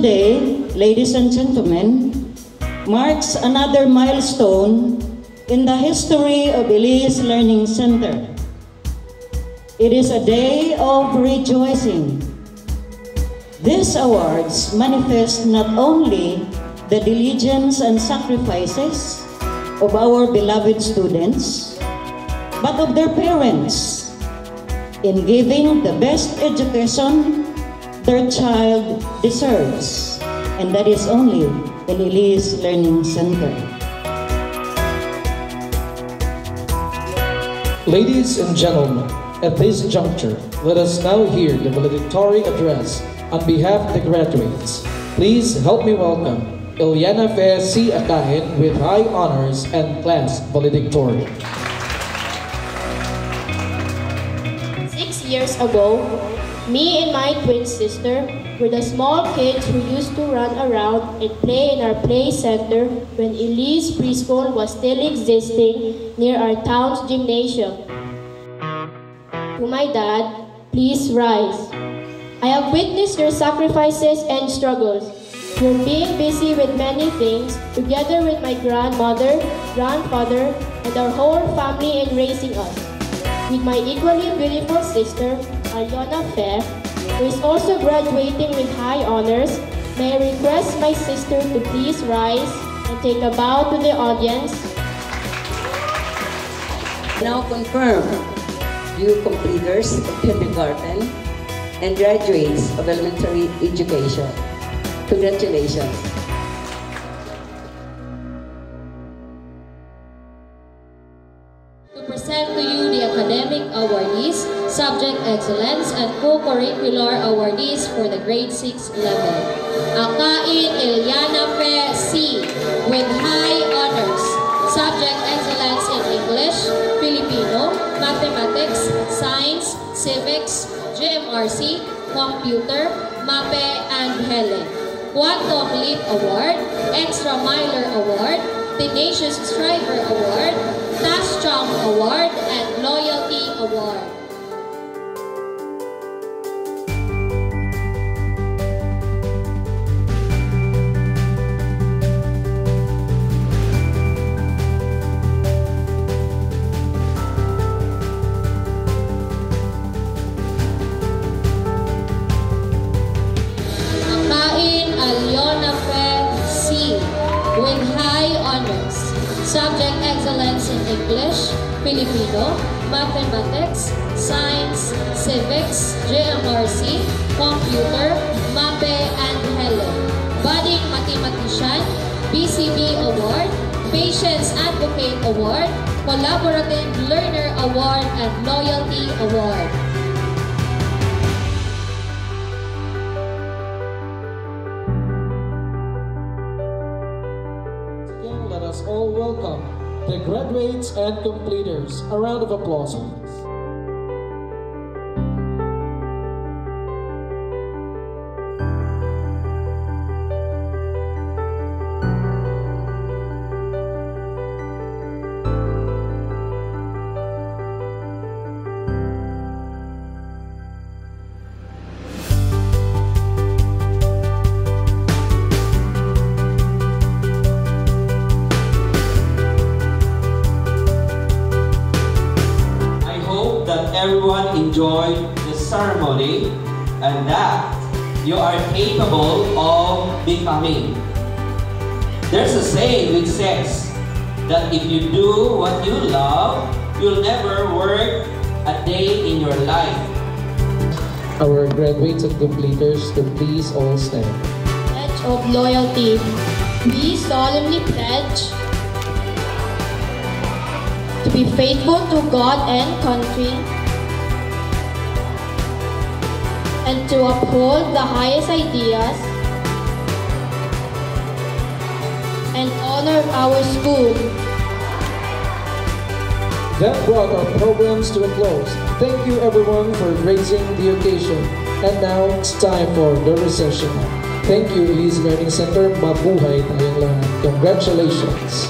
Today, ladies and gentlemen, marks another milestone in the history of Elise Learning Center. It is a day of rejoicing. These awards manifest not only the diligence and sacrifices of our beloved students, but of their parents in giving the best education their child deserves, and that is only in Elise Learning Center. Ladies and gentlemen, at this juncture, let us now hear the valedictory address on behalf of the graduates. Please help me welcome Ilyana Fe C. Akain with high honors and class valedictory. 6 years ago, me and my twin sister were the small kids who used to run around and play in our play center when Elise Preschool was still existing near our town's gymnasium. To my dad, please rise. I have witnessed your sacrifices and struggles. You're being busy with many things, together with my grandmother, grandfather, and our whole family in raising us. With my equally beautiful sister, Ilyana Fe, who is also graduating with high honors, may I request my sister to please rise and take a bow to the audience. Now confirm, you completers of kindergarten and graduates of elementary education. Congratulations. To present to you the academic awardees, subject excellence, and co-curricular awardees for the grade 6 level. Akain Ilyana Fe C. with high honors, subject excellence in English, Filipino, Mathematics, Science, Civics, GMRC, Computer, MAPE, and Helen. Quantum Leap Award, Extra Miler Award, Tenacious Striver Award, Task Chomp Award, and Loyalty Award. Akain Ilyana Fe C. with high honors, subject excellence in English, Filipino, Mathematics, Science, Civics, GMRC, Computer, MAPE, and Helen. Budding Mathematician, BCB Award, Patience Advocate Award, Collaborative Learner Award, and Loyalty Award. Let us all welcome the graduates and completers. A round of applause, please. Everyone enjoyed the ceremony and that you are capable of becoming. There's a saying which says that if you do what you love, you'll never work a day in your life. Our graduates and completers to please all stand. Pledge of Loyalty. We solemnly pledge to be faithful to God and country, and to uphold the highest ideas and honor our school. That brought our programs to a close. Thank you everyone for gracing the occasion. And now it's time for the recessional. Thank you, Elise Learning Center. Mabuhay tayong lahat. Congratulations.